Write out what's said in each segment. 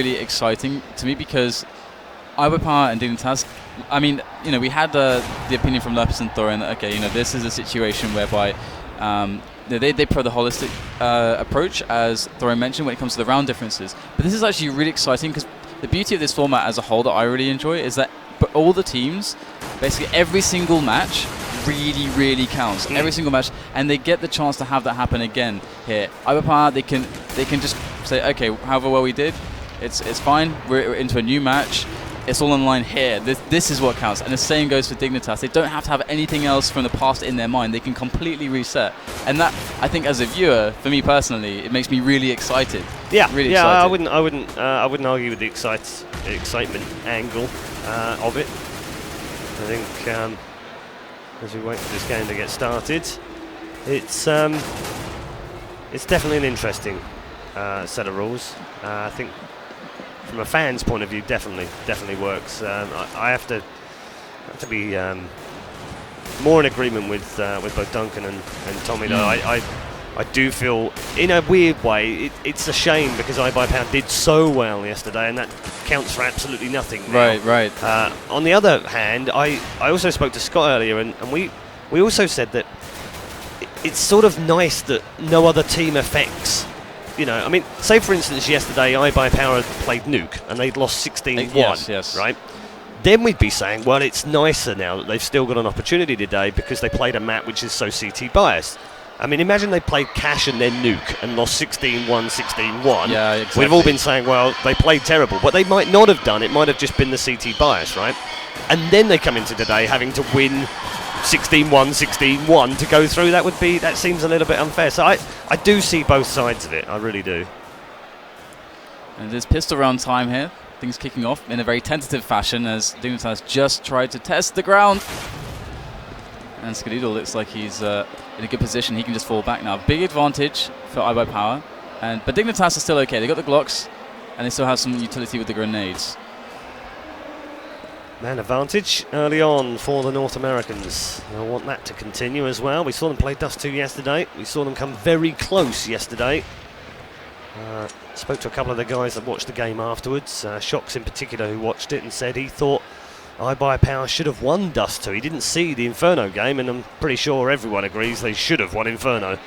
really exciting to me because iBUYPOWER and Dignitas, I mean, you know, we had the opinion from Lepus and Thorin that, okay, you know, this is a situation whereby they pro the holistic approach, as Thorin mentioned, when it comes to the round differences. But this is actually really exciting because the beauty of this format as a whole that I really enjoy is that all the teams, basically every single match, really counts. Every single match, and they get the chance to have that happen again here. iBUYPOWER, they can just say, okay, however well we did, it's fine. We're into a new match. It's all online here. This is what counts. And the same goes for Dignitas. They don't have to have anything else from the past in their mind. They can completely reset. And that, I think, as a viewer, for me personally, it makes me really excited. Yeah, really excited. I wouldn't argue with the excitement angle of it. I think as we wait for this game to get started, it's definitely an interesting set of rules. I think from a fan's point of view, definitely works. I have to be more in agreement with both Duncan and Tommy. Though I do feel, in a weird way, it's a shame because iBUYPOWER did so well yesterday, and that counts for absolutely nothing now. Right. On the other hand, I also spoke to Scott earlier, and we also said that it's sort of nice that no other team affects. You know, I mean, say for instance yesterday iBUYPOWER played Nuke and they'd lost 16-1, yes. right? Then we'd be saying, well, it's nicer now that they've still got an opportunity today because they played a map which is so CT biased. I mean, imagine they played Cash and then Nuke and lost 16-1, 16-1. Yeah, exactly. We've all been saying, well, they played terrible. What they might not have done, it might have just been the CT bias, right? And then they come into today having to win 16-1, 16-1 to go through. That seems a little bit unfair. So I do see both sides of it. I really do. And there's pistol round time here. Things kicking off in a very tentative fashion as Dignitas just tried to test the ground. And Skadoodle looks like he's in a good position. He can just fall back now. Big advantage for iBUYPOWER. But Dignitas are still okay. They got the Glocks and they still have some utility with the grenades. Man advantage early on for the North Americans. They'll want that to continue as well. We saw them play Dust 2 yesterday. We saw them come very close yesterday. Spoke to a couple of the guys that watched the game afterwards. Shocks in particular, who watched it and said he thought iBUYPOWER should have won Dust 2. He didn't see the Inferno game, and I'm pretty sure everyone agrees they should have won Inferno.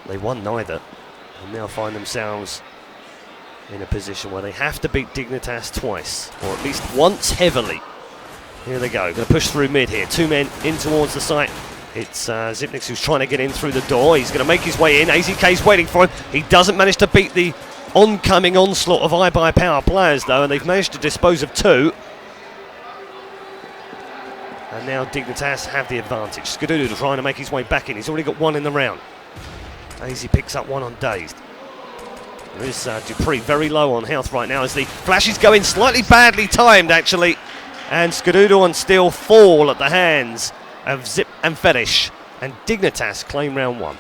They won neither, and now find themselves in a position where they have to beat Dignitas twice, or at least once heavily. Here they go, going to push through mid here. Two men in towards the site. It's Zipnix who's trying to get in through the door. He's going to make his way in. AZK's waiting for him. He doesn't manage to beat the oncoming onslaught of iBUYPOWER players, though, and they've managed to dispose of two. And now Dignitas have the advantage. Skadoodle trying to make his way back in. He's already got one in the round. AZ picks up one on Dazed. There is Dupree very low on health right now as the flash is going slightly badly timed, actually. And Skadoodle and Steel fall at the hands of Zip and Fetish. And Dignitas claim round one.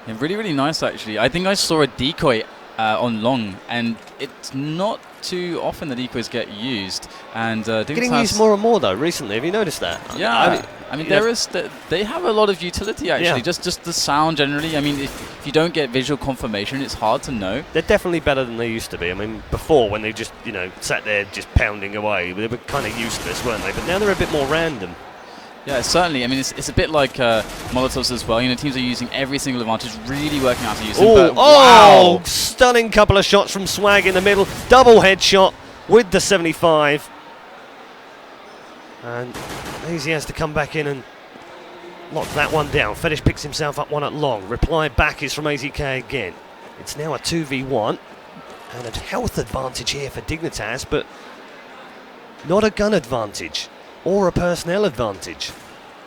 Yeah, really nice, actually. I think I saw a decoy on long, and it's not too often the decoys get used. And getting used more and more, though, recently. Have you noticed that? Yeah. I mean they have a lot of utility, actually. Yeah. Just the sound generally. I mean, if you don't get visual confirmation, it's hard to know. They're definitely better than they used to be. I mean, before, when they just, you know, sat there just pounding away, they were kind of useless, weren't they? But now they're a bit more random. Yeah, certainly. I mean, it's a bit like Molotovs as well. You know, teams are using every single advantage, really working out to use them. But wow! Stunning couple of shots from Swag in the middle. Double headshot with the 75. And Easy has to come back in and lock that one down. Fetish picks himself up one at long. Reply back is from AZK again. It's now a 2v1. And a health advantage here for Dignitas, but not a gun advantage or a personnel advantage.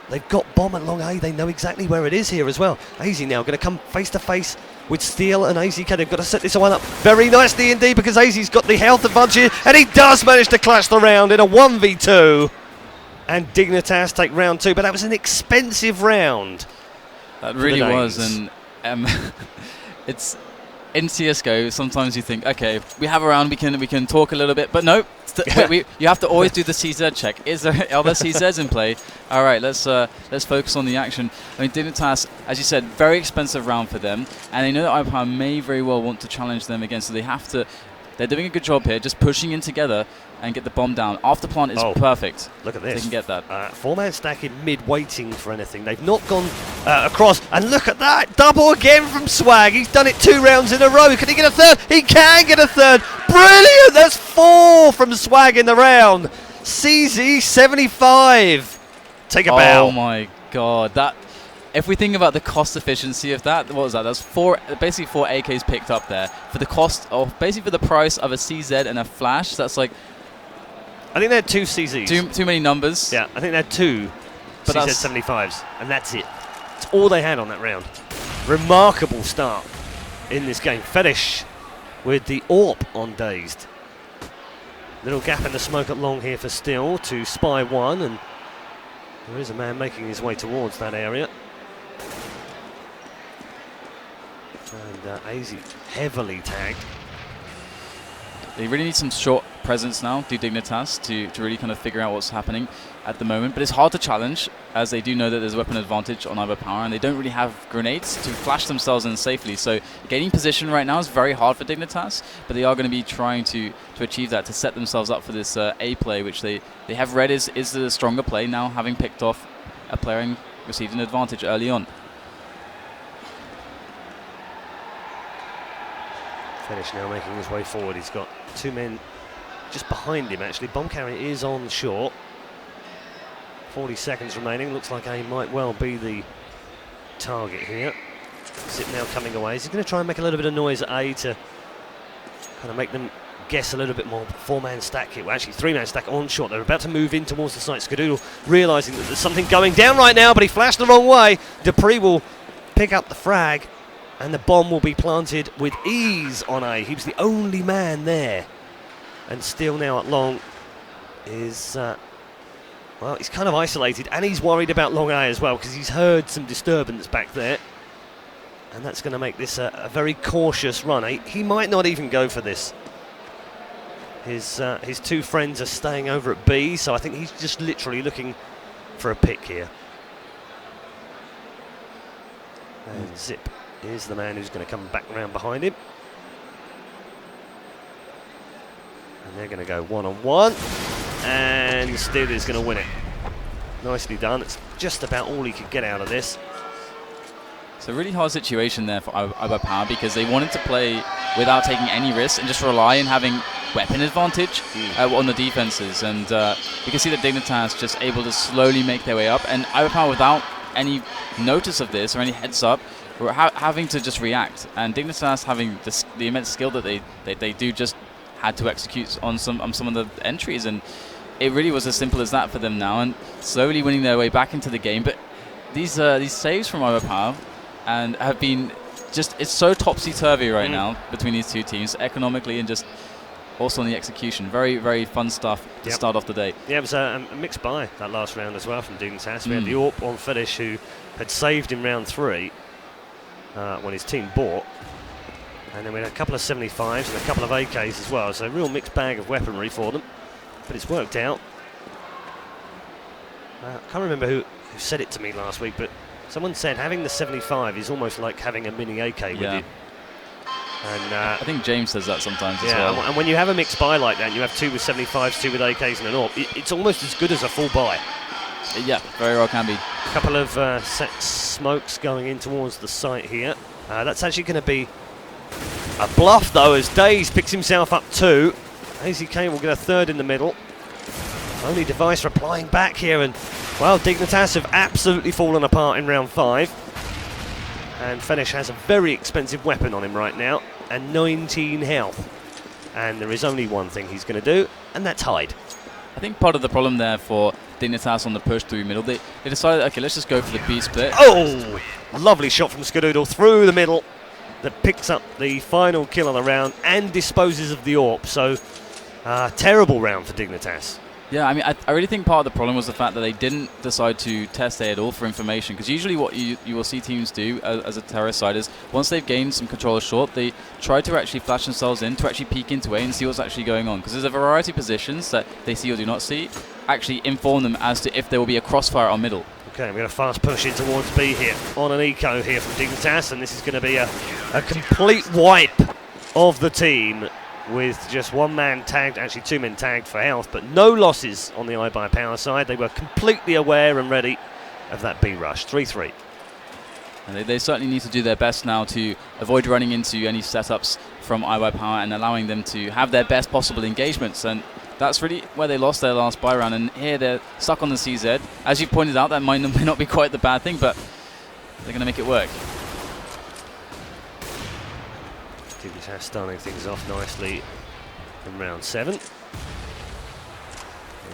They've got bomb at long A. They know exactly where it is here as well. AZ now going to come face to face with Steel and AZK. They've got to set this one up very nicely indeed because AZ's got the health advantage here, and he does manage to clutch the round in a 1v2. And Dignitas take round two, but that was an expensive round. That really was, and it's in CS:GO, sometimes you think, okay, we have a round, we can talk a little bit, but no, you have to always do the CZ check. Are there CZs in play? All right, let's focus on the action. I mean, Dignitas, as you said, very expensive round for them, and they know that iBUYPOWER may very well want to challenge them again, so they have to. They're doing a good job here, just pushing in together and get the bomb down. After plant is perfect. Look at this. They can get that. 4-man stack in mid, waiting for anything. They've not gone across. And look at that. Double again from Swag. He's done it 2 rounds in a row. Can he get a third? He can get a third. Brilliant. That's 4 from Swag in the round. CZ 75. Take a bow. Oh, my God. If we think about the cost efficiency of that, what was that? That's basically 4 AKs picked up there. For the cost of, basically for the price of a CZ and a flash, that's like... I think they had 2 CZs. Too many numbers. Yeah, I think they had 2 CZ 75s, and that's it. It's all they had on that round. Remarkable start in this game. Fetish with the AWP on Dazed. Little gap in the smoke at long here for Still to spy 1, and there is a man making his way towards that area. And AZ heavily tagged. They really need some short presence now, do Dignitas, to really kind of figure out what's happening at the moment. But it's hard to challenge, as they do know that there's a weapon advantage on iBUYPOWER, and they don't really have grenades to flash themselves in safely. So gaining position right now is very hard for Dignitas, but they are going to be trying to achieve that, to set themselves up for this A play, which they have read is the stronger play now, having picked off a player and received an advantage early on. Fetish now making his way forward. He's got 2 men just behind him, actually. Bomb carrier is on short. 40 seconds remaining. Looks like A might well be the target here. Zip now coming away. He's going to try and make a little bit of noise at A to kind of make them guess a little bit more. 4-man stack here. Well, actually, 3-man stack on short. They're about to move in towards the site. Skadoodle realising that there's something going down right now, but he flashed the wrong way. Dupree will pick up the frag, and the bomb will be planted with ease on A. He was the only man there. And Still now at long is, well, he's kind of isolated, and he's worried about long A as well, because he's heard some disturbance back there. And that's going to make this a very cautious run. He might not even go for this. His 2 friends are staying over at B, so I think he's just literally looking for a pick here. And Zip is the man who's going to come back round behind him. And they're going to go 1-on-1. And Still is going to win it. Nicely done. It's just about all he could get out of this. It's a really hard situation there for iBUYPOWER, because they wanted to play without taking any risks and just rely on having weapon advantage on the defenses. And you can see that Dignitas just able to slowly make their way up. And iBUYPOWER, without any notice of this or any heads up, we're having to just react. And Dignitas, having the immense skill that they do, just had to execute on some of the entries, and it really was as simple as that for them now, and slowly winning their way back into the game. But these saves from iBUYPOWER and have been just, it's so topsy-turvy right now between these 2 teams, economically and just also on the execution. Very, very fun stuff to start off the day. Yeah, it was a mixed buy that last round as well from Dignitas. We had the AWP on Fetish, who had saved in round 3 when his team bought. And then we had a couple of 75s and a couple of AKs as well. So a real mixed bag of weaponry for them. But it's worked out. I can't remember who said it to me last week, but someone said having the 75 is almost like having a mini AK with you. And I think James says that sometimes as well. And when you have a mixed buy like that, and you have 2 with 75s, 2 with AKs and an AWP, it's almost as good as a full buy. Yeah, very well can be. A couple of set smokes going in towards the site here. That's actually going to be a bluff, though, as Daze picks himself up 2. AZK will get a 3rd in the middle. Only Device replying back here, and, well, Dignitas have absolutely fallen apart in round 5. And Fetish has a very expensive weapon on him right now, and 19 health. And there is only one thing he's going to do, and that's hide. I think part of the problem there for Dignitas on the push through middle, they decided, okay, let's just go for the B split. Oh! Lovely shot from Skadoodle through the middle that picks up the final kill on the round and disposes of the AWP. So, terrible round for Dignitas. Yeah, I mean, I really think part of the problem was the fact that they didn't decide to test A at all for information. Because usually what you will see teams do as a terrorist side is once they've gained some control of short, they try to actually flash themselves in to actually peek into A and see what's actually going on. Because there's a variety of positions that they see or do not see. Actually inform them as to if there will be a crossfire on middle. Okay, we're going to fast push in towards B here on an eco here from Dignitas, and this is going to be a complete wipe of the team with just one man tagged, actually 2 men tagged for health, but no losses on the iBUYPOWER side. They were completely aware and ready of that B rush. 3-3. And they certainly need to do their best now to avoid running into any setups from iBUYPOWER and allowing them to have their best possible engagements. And that's really where they lost their last buy round. And here they're stuck on the CZ. As you pointed out, that may not be quite the bad thing, but they're going to make it work. Dignitas starting things off nicely in round 7.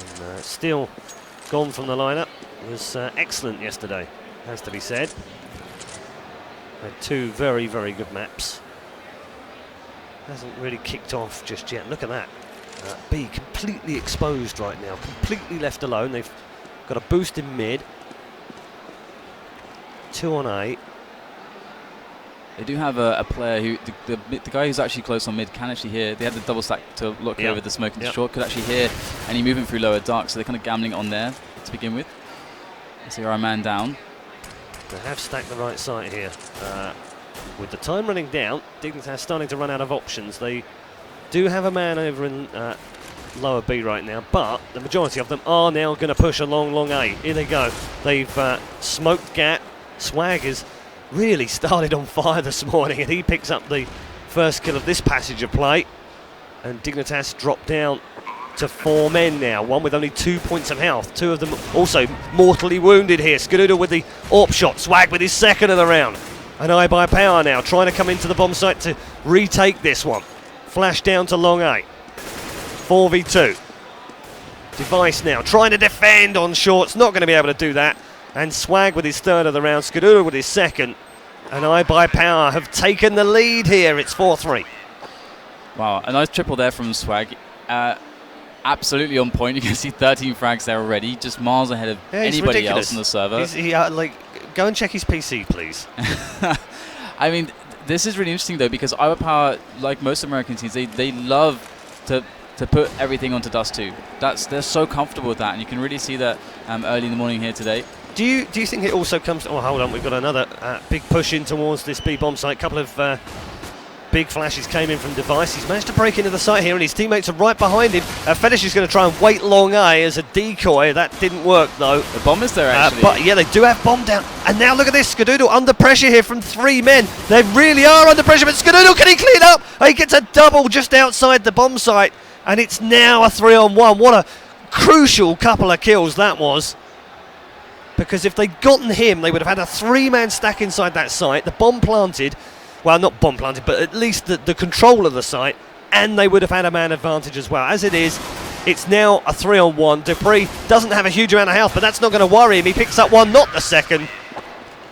And still gone from the lineup. Was excellent yesterday, has to be said. Had 2 very, very good maps. Hasn't really kicked off just yet. Look at that. B completely exposed right now, completely left alone. They've got a boost in mid. 2 on A. They do have a player who, the guy who's actually close on mid can actually hear. They had the double stack to look over the smoke into short, could actually hear any movement through lower dark, so they're kind of gambling on there to begin with. Let's see our man down. They have stacked the right side here. With the time running down, Dignitas starting to run out of options. They do have a man over in lower B right now, but the majority of them are now going to push along long A. Here they go. They've smoked Gat. Swag has really started on fire this morning, and he picks up the first kill of this passage of play. And Dignitas drop down to 4 men now, one with only 2 points of health. 2 of them also mortally wounded here. Skadoodle with the AWP shot, Swag with his second of the round. And iBUYPOWER now trying to come into the bomb site to retake this one. Flash down to long A. 4v2. Device now trying to defend on shorts, not going to be able to do that. And Swag with his third of the round, Skadoodle with his second. And iBUYPOWER have taken the lead here. It's 4-3. Wow, a nice triple there from Swag. Absolutely on point. You can see 13 frags there already, just miles ahead of anybody else on the server. Go and check his PC, please. I mean, this is really interesting though, because iBUYPOWER, like most American teams, they love to put everything onto Dust 2. They're so comfortable with that, and you can really see that early in the morning here today. Do you think it also comes? Oh, hold on, we've got another big push in towards this B bomb site. A couple of big flashes came in from Device. He's managed to break into the site here, and his teammates are right behind him. Fetish is going to try and wait long A as a decoy. That didn't work though. The bomb is there actually. But yeah, they do have bomb down. And now look at this, Skadoodle under pressure here from 3 men. They really are under pressure, but Skadoodle, can he clean up? He gets a double just outside the bomb site, and it's now a 3-on-1. What a crucial couple of kills that was. Because if they'd gotten him, they would have had a 3-man stack inside that site, the bomb planted, well, not bomb planted, but at least the control of the site, and they would have had a man advantage as well. As it is, it's now a 3-on-1. Dupree doesn't have a huge amount of health, but that's not going to worry him. He picks up one, not the second.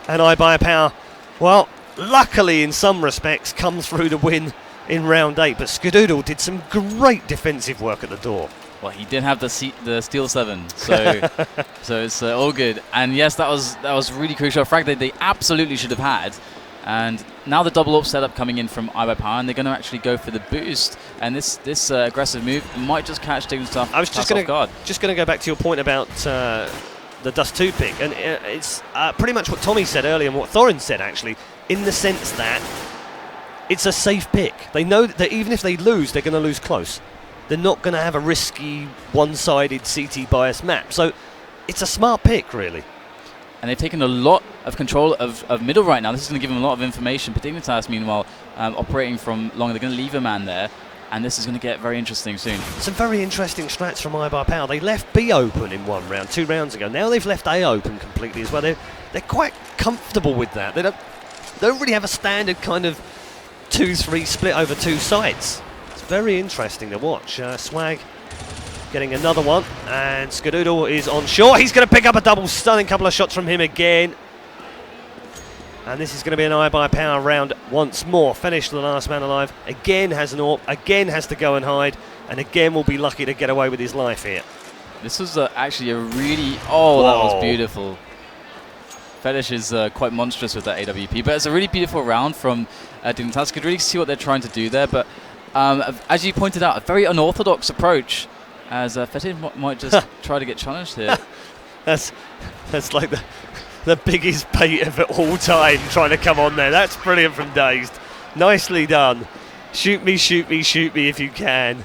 And iBUYPOWER, well, luckily in some respects, come through to win in round 8, but Skadoodle did some great defensive work at the door. Well, he did have the Steel 7, so so it's all good. And yes, that was really crucial. A frag that they absolutely should have had. And now the double AWP setup coming in from iBUYPOWER, and they're going to actually go for the boost. And this aggressive move might just catch Dignitas. I was just going to go back to your point about the Dust 2 pick, and it's pretty much what Tommy said earlier and what Thorin said actually, in the sense that it's a safe pick. They know that even if they lose, they're going to lose close. They're not going to have a risky one-sided CT bias map. So it's a smart pick, really. And they've taken a lot of control of middle right now. This is going to give them a lot of information. But Dignitas, meanwhile, operating from long, they're going to leave a man there. And this is going to get very interesting soon. Some very interesting strats from iBUYPOWER. They left B open in 1 round, 2 rounds ago. Now they've left A open completely as well. They're quite comfortable with that. They don't really have a standard kind of 2-3 split over 2 sites. It's very interesting to watch. Swag getting another one, and Skadoodle is on shore. He's going to pick up a double, stunning couple of shots from him again. And this is going to be an iBUYPOWER round once more. Finish the last man alive. Again has an AWP, again has to go and hide, and again will be lucky to get away with his life here. This was actually a really... Oh, that was beautiful. Fetish is quite monstrous with that AWP, but it's a really beautiful round from Dignitas. Could really see what they're trying to do there, but as you pointed out, a very unorthodox approach, as Fetish might just try to get challenged here. That's like the biggest bait of it all time, trying to come on there. That's brilliant from Dazed. Nicely done. Shoot me, shoot me, shoot me if you can.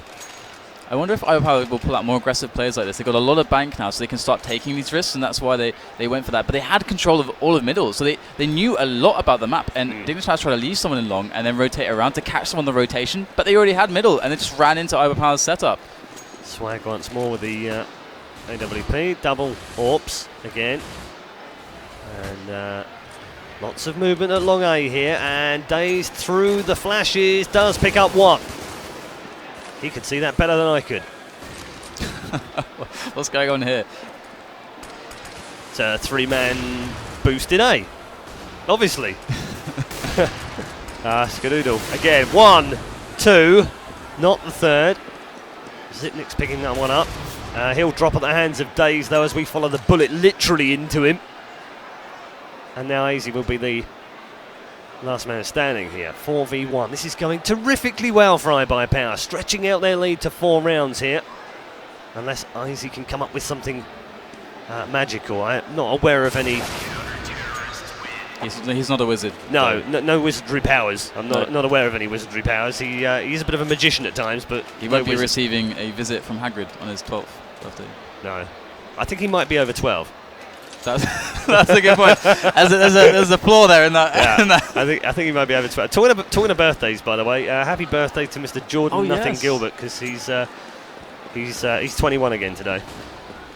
I wonder if iBUYPOWER will pull out more aggressive players like this. They've got a lot of bank now, so they can start taking these risks, and that's why they went for that. But they had control of all of middle, so they knew a lot about the map. And Dignitas tried to leave someone in long and then rotate around to catch someone on the rotation, but they already had middle, and they just ran into iBUYPOWER's setup. Swag once more with the AWP. Double AWPs again. And lots of movement at long A here, and Dazed through the flashes does pick up one. He could see that better than I could. What's going on here? It's a three-man boost in A, obviously. Skadoodle again. 1, 2, not the third. Zipnik's picking that one up. He'll drop at the hands of Dazed though, as we follow the bullet literally into him. And now AZ will be the last man standing here. 4v1. This is going terrifically well for iBUYPOWER, stretching out their lead to 4 rounds here. Unless AZ can come up with something magical. I'm not aware of any. He's not a wizard. No wizardry powers. I'm not aware of any wizardry powers. He is a bit of a magician at times, but he won't be receiving a visit from Hagrid on his 12th birthday. No, I think he might be over 12. That's a good point. There's a flaw there in that. Yeah, I think he might be over 12. Talking of birthdays, by the way, happy birthday to Mr. Jordan Gilbert, because he's 21 again today.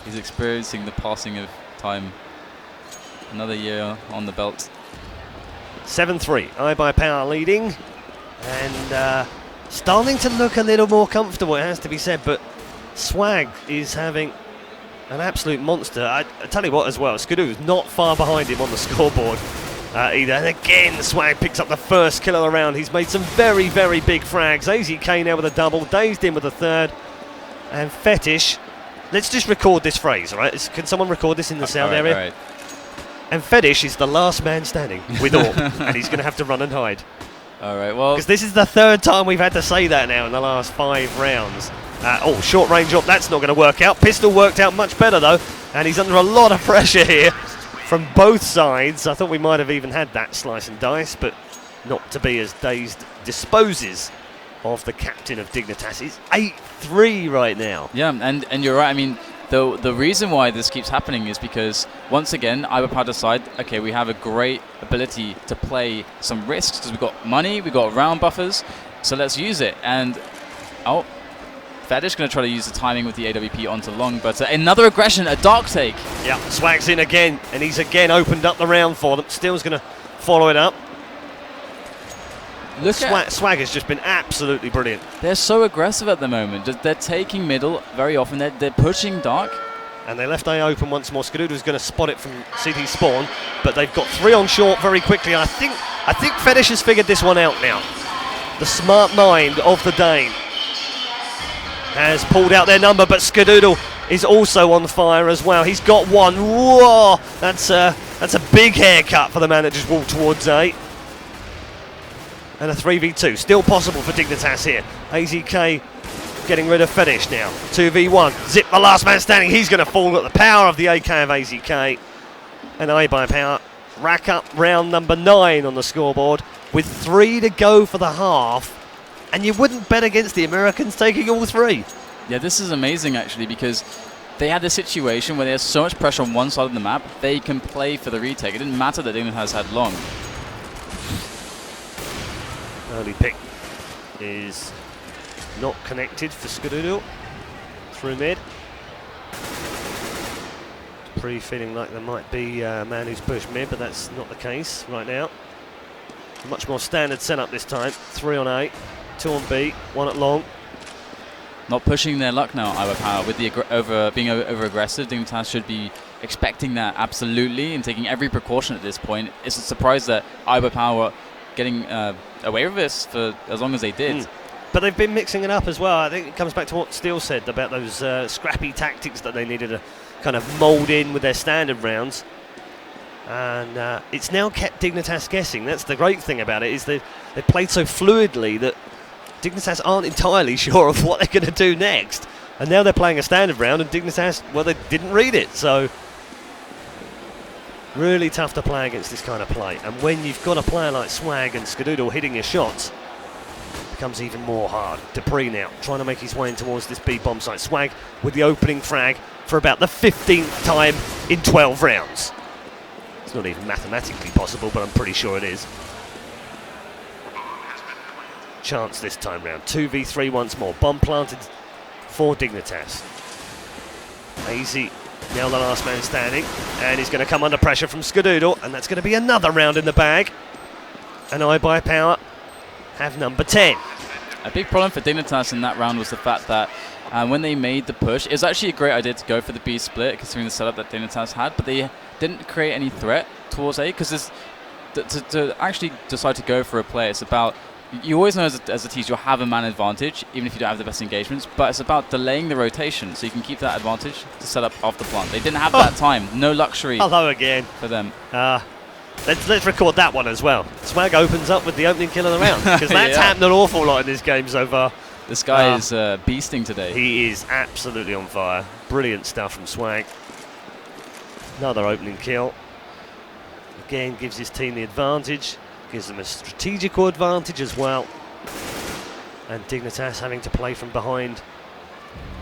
He's experiencing the passing of time. Another year on the belt. 7-3, iBUYPOWER leading, and starting to look a little more comfortable, it has to be said, but Swag is having an absolute monster. I tell you what as well, Skadoo's not far behind him on the scoreboard either. And again, Swag picks up the first kill of the round. He's made some very, very big frags. AZK now with a double, Dazed in with a third, and Fetish. Let's just record this phrase, all right? Can someone record this in the sound area? All right. And Fetish is the last man standing with all, and he's going to have to run and hide. All right, well, because this is the third time we've had to say that now in the last 5 rounds. Short range up, that's not going to work out. Pistol worked out much better though, and he's under a lot of pressure here from both sides. I thought we might have even had that slice and dice, but not to be, as Dazed disposes of the captain of Dignitas. It's 8-3 right now. Yeah, and you're right. I mean, the reason why this keeps happening is because, once again, iBUYPOWER decide, okay, we have a great ability to play some risks because we've got money, we've got round buffers, so let's use it. And, Fetish going to try to use the timing with the AWP onto long, but another aggression, a dark take. Yeah, Swag's in again, and he's again opened up the round for them. Still's going to follow it up. Swag has just been absolutely brilliant. They're so aggressive at the moment. They're taking middle very often. They're pushing dark. And they left A open once more. Skadoodle's going to spot it from CT spawn, but they've got 3 on short very quickly. I think Fetish has figured this one out now. The smart mind of the Dane has pulled out their number, but Skadoodle is also on fire as well. He's got one. Whoa! That's a big haircut for the man that just walked towards A. And a 3v2, still possible for Dignitas here. AZK getting rid of Fetish now. 2v1, Zip the last man standing. He's going to fall at the power of the AK of AZK. And iBUYPOWER rack up round number 9 on the scoreboard with 3 to go for the half. And you wouldn't bet against the Americans taking all 3. Yeah, this is amazing actually, because they had this situation where there's so much pressure on one side of the map, they can play for the retake. It didn't matter that Dignitas had long. Early pick is not connected for Skadoodle through mid. Feeling like there might be a man who's pushed mid, but that's not the case right now. Much more standard setup this time. 3 on A, 2 on B, 1 at long. Not pushing their luck now, iBUYPOWER, with the being over aggressive. Dignitas should be expecting that absolutely and taking every precaution at this point. It's a surprise that iBUYPOWER getting away with this for as long as they did. But they've been mixing it up as well. I think it comes back to what Steele said about those scrappy tactics that they needed to kind of mould in with their standard rounds. And it's now kept Dignitas guessing. That's the great thing about it, is they played so fluidly that Dignitas aren't entirely sure of what they're going to do next. And now they're playing a standard round, and Dignitas, well, they didn't read it. So really tough to play against this kind of play. And when you've got a player like Swag and Skadoodle hitting your shots, it becomes even more hard. Dupree now trying to make his way in towards this B bomb site. Swag with the opening frag for about the 15th time in 12 rounds. It's not even mathematically possible, but I'm pretty sure it is. Chance this time round. 2v3 once more. Bomb planted for Dignitas. Easy, now the last man standing, and he's going to come under pressure from Skadoodle, and that's going to be another round in the bag. And iBUYPOWER have number 10. A big problem for Dignitas in that round was the fact that when they made the push, it was actually a great idea to go for the B split, considering the setup that Dignitas had, but they didn't create any threat towards A, because to actually decide to go for a play, it's about, you always know as a team you'll have a man advantage, even if you don't have the best engagements, but it's about delaying the rotation so you can keep that advantage to set up off the plant. They didn't have that time. No luxury. Hello again. For them. Let's record that one as well. Swag opens up with the opening kill of the round, because that's happened an awful lot in this game so far. This guy is beasting today. He is absolutely on fire. Brilliant stuff from Swag. Another opening kill. Again, gives his team the advantage. Gives them a strategical advantage as well. And Dignitas having to play from behind.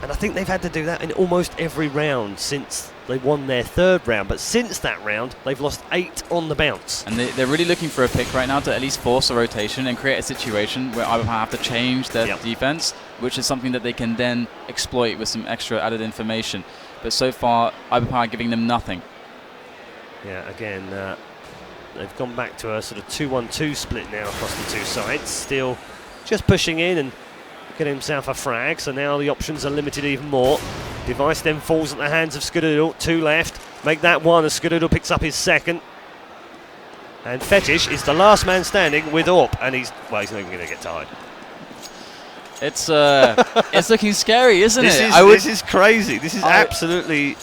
And I think they've had to do that in almost every round since they won their third round. But since that round, they've lost 8 on the bounce. And they're really looking for a pick right now to at least force a rotation and create a situation where iBUYPOWER have to change their defense, which is something that they can then exploit with some extra added information. But so far, iBUYPOWER giving them nothing. Yeah, again, they've gone back to a sort of 2-1-2 split now across the two sides. Still just pushing in and getting himself a frag, so now the options are limited even more. Device then falls at the hands of Skadoodle. 2 left. Make that 1 as Skadoodle picks up his second. And Fetish is the last man standing with AWP, and he's not even going to get tired. It's it's looking scary, isn't it? This is crazy. This is absolutely...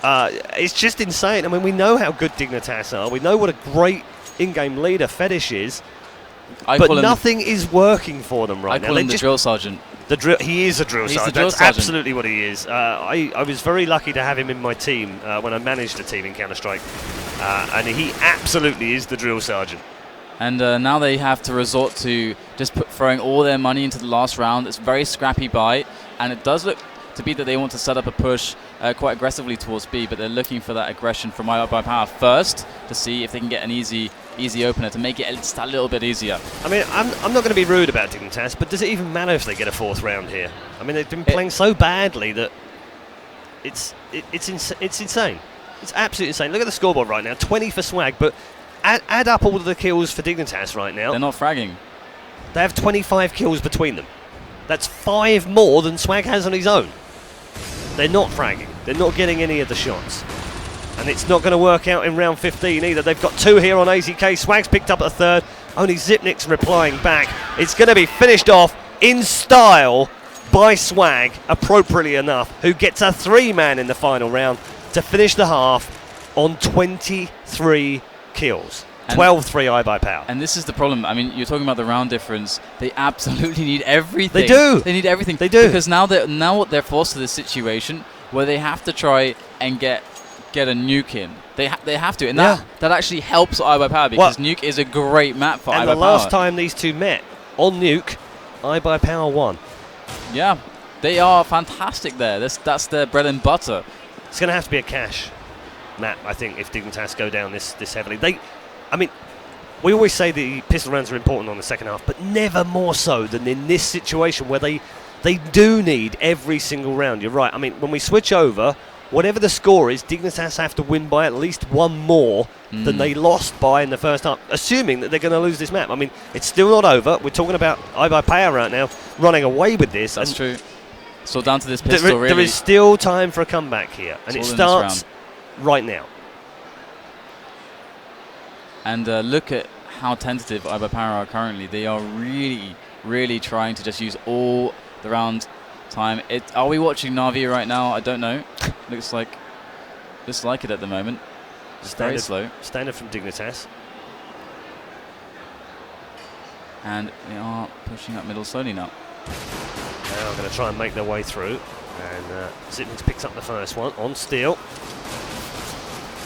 it's just insane. I mean, we know how good Dignitas are. We know what a great in-game leader Fetish is. But nothing is working for them right now. I call him the drill sergeant. He is a drill sergeant. That's absolutely what he is. I was very lucky to have him in my team when I managed a team in Counter-Strike. And he absolutely is the drill sergeant. And now they have to resort to just throwing all their money into the last round. It's a very scrappy buy. And it does look to be that they want to set up a push quite aggressively towards B, but they're looking for that aggression from iBUYPOWER first to see if they can get an easy opener to make it just a little bit easier. I mean, I'm not going to be rude about Dignitas, but does it even matter if they get a 4th round here? I mean, they've been playing so badly that it's insane. It's absolutely insane. Look at the scoreboard right now, 20 for Swag, but add up all of the kills for Dignitas right now. They're not fragging. They have 25 kills between them. That's 5 more than Swag has on his own. They're not fragging. They're not getting any of the shots. And it's not going to work out in round 15 either. They've got 2 here on AZK. Swag's picked up a 3rd. Only Zipnik's replying back. It's going to be finished off in style by Swag, appropriately enough, who gets a 3-man in the final round to finish the half on 23 kills. 12-3 iBUYPOWER. And this is the problem. I mean, you're talking about the round difference. They absolutely need everything. They do. They need everything. They do. Because now they're forced to this situation where they have to try and get a nuke in. They have to, and that actually helps iBUYPOWER because nuke is a great map for iBUYPOWER. And the last time these two met on nuke, iBUYPOWER won. Yeah, they are fantastic there. That's their bread and butter. It's going to have to be a cash map, I think, if Dignitas go down this heavily. I mean, we always say the pistol rounds are important on the second half, but never more so than in this situation where they do need every single round. You're right. I mean, when we switch over, whatever the score is, Dignitas have to win by at least 1 more than they lost by in the first half, assuming that they're going to lose this map. I mean, it's still not over. We're talking about iBUYPOWER right now running away with this. That's true. So down to this pistol, really. There is still time for a comeback here, and it starts right now. And look at how tentative iBUYPOWER are currently. They are really, really trying to just use all the round time. Are we watching Na'Vi right now? I don't know. looks like it at the moment. It's very slow. Standard from Dignitas. And they are pushing up middle slowly now. Now going to try and make their way through. And Zipnix picks up the first one on steel.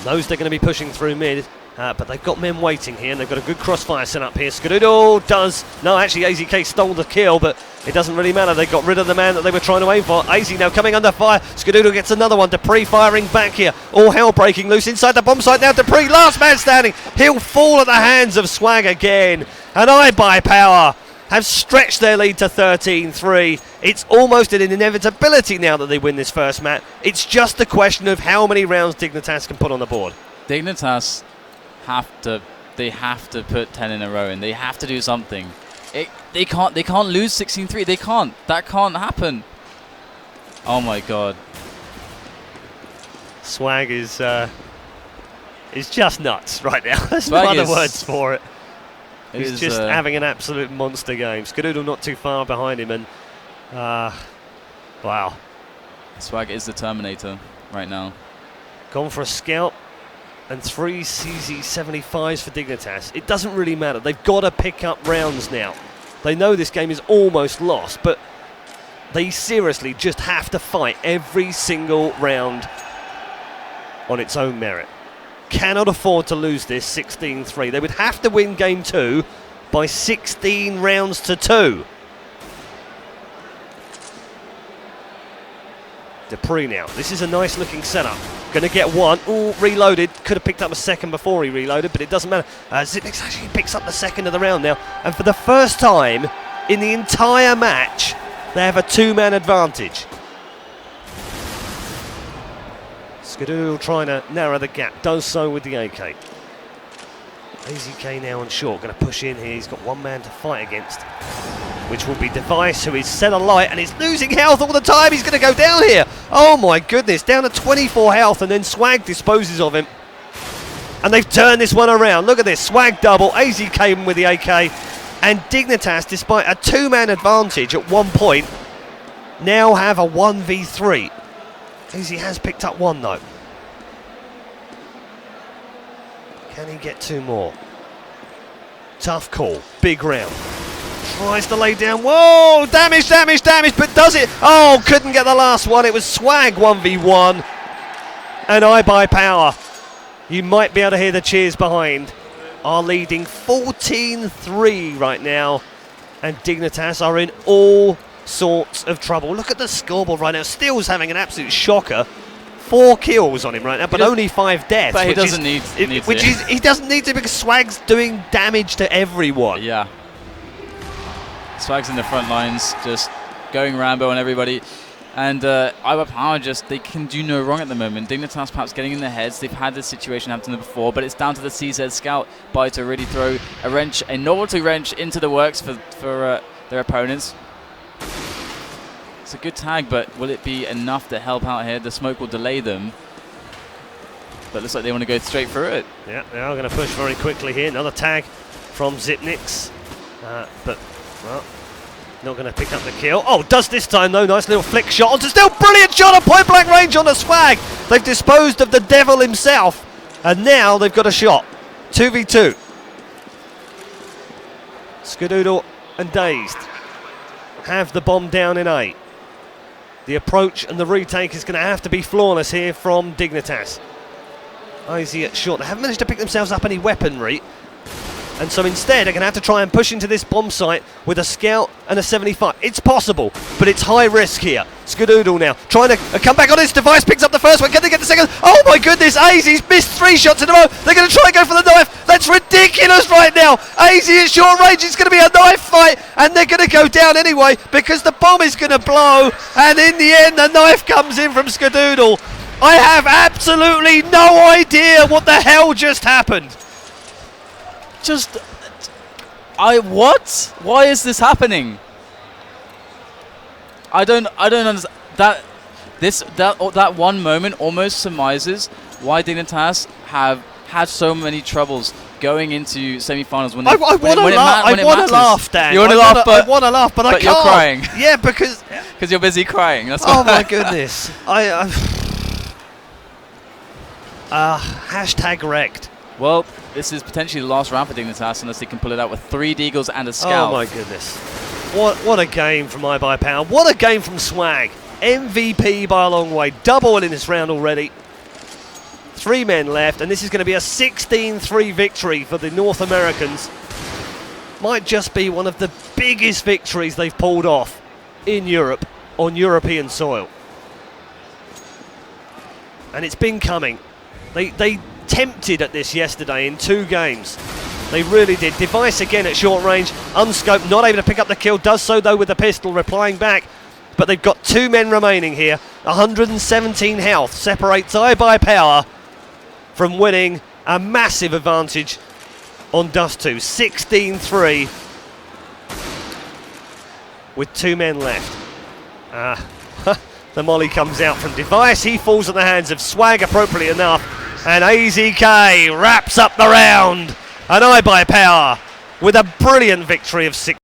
Knows they're going to be pushing through mid. But they've got men waiting here, and they've got a good crossfire set up here. Skadoodle does. No, actually, AZK stole the kill, but it doesn't really matter. They got rid of the man that they were trying to aim for. AZ now coming under fire. Skadoodle gets another one. Dupree firing back here. All hell breaking loose inside the bomb site now. Dupree, last man standing. He'll fall at the hands of Swag again. And iBUYPOWER have stretched their lead to 13-3. It's almost an inevitability now that they win this first match. It's just a question of how many rounds Dignitas can put on the board. Dignitas they have to put 10 in a row, and they have to do something. They can't lose 16-3. They can't. That can't happen. Oh my god. Swag is just nuts right now. There's no other words for it. He's just having an absolute monster game. Skadoodle not too far behind him, and wow. Swag is the Terminator right now. Gone for a scout. And 3 CZ75s for Dignitas. It doesn't really matter. They've got to pick up rounds now. They know this game is almost lost, but they seriously just have to fight every single round on its own merit. Cannot afford to lose this 16-3. They would have to win game 2 by 16 rounds to 2. Dupree now. This is a nice looking setup. Going to get one. Ooh, reloaded. Could have picked up a second before he reloaded, but it doesn't matter. Zipnix actually picks up the second of the round now. And for the first time in the entire match, they have a 2-man advantage. Skadoodle trying to narrow the gap. Does so with the AK. AZK now on short. Going to push in here. He's got one man to fight against, which will be Device, who is set alight and is losing health all the time. He's going to go down here. Oh my goodness, down to 24 health, and then Swag disposes of him. And they've turned this one around. Look at this, Swag double, AZ came with the AK, and Dignitas, despite a 2-man advantage at one point, now have a 1v3. AZ has picked up one though. Can he get 2 more? Tough call, big round. Tries to lay down. Whoa! Damage, but does it? Oh, couldn't get the last one. It was Swag 1v1. And iBUYPOWER, you might be able to hear the cheers behind, are leading 14-3 right now. And Dignitas are in all sorts of trouble. Look at the scoreboard right now. Steele's having an absolute shocker. 4 kills on him right now, but only 5 deaths. But he doesn't need he doesn't need to, because Swag's doing damage to everyone. Yeah. Swag's in the front lines, just going Rambo on everybody. And iBUYPOWER just, they can do no wrong at the moment. Dignitas perhaps getting in their heads. They've had this situation happen to them before, but it's down to the CZ Scout buy to really throw a wrench, a novelty wrench into the works for their opponents. It's a good tag, but will it be enough to help out here? The smoke will delay them. But it looks like they want to go straight through it. Yeah, they are going to push very quickly here. Another tag from Zipnix. But, well, not going to pick up the kill. Oh, does this time though. Nice little flick shot onto Steel. Brilliant shot on point blank range on the Swag. They've disposed of the devil himself. And now they've got a shot. 2v2. Skadoodle and Dazed have the bomb down in A. The approach and the retake is going to have to be flawless here from Dignitas. IZ at short. They haven't managed to pick themselves up any weaponry. And so instead, they're going to have to try and push into this bomb site with a scout and a 75. It's possible, but it's high risk here. Skadoodle now trying to come back on this. Device, picks up the first one. Can they get the second? Oh my goodness, AZ's missed 3 shots in a row. They're going to try and go for the knife. That's ridiculous right now. AZ at short range. It's going to be a knife fight, and they're going to go down anyway because the bomb is going to blow. And in the end, the knife comes in from Skadoodle. I have absolutely no idea what the hell just happened. What? Why is this happening? I don't understand. That one moment almost surmises why Dignitas have had so many troubles going into semi-finals when I want to laugh. I want to laugh, Dan. You want to laugh, I want to laugh, but I can't. You're crying. Yeah, because you're busy crying. That's oh why. my goodness. Hashtag wrecked. Well, this is potentially the last round for Dignitas unless they can pull it out with 3 Deagles and a Scout. Oh my goodness. What a game from iBUYPOWER. What a game from Swag. MVP by a long way. Double in this round already. 3 men left, and this is going to be a 16-3 victory for the North Americans. Might just be one of the biggest victories they've pulled off in Europe on European soil. And it's been coming. They tempted at this yesterday in 2 games. They really did. Device again at short range, unscoped, not able to pick up the kill, does so though with the pistol, replying back. But they've got 2 men remaining here. 117 health separates iBUYPOWER from winning a massive advantage on Dust 2. 16-3 with 2 men left. The molly comes out from Device. He falls at the hands of Swag appropriately enough. And AZK wraps up the round. And iBUYPOWER with a brilliant victory of 6.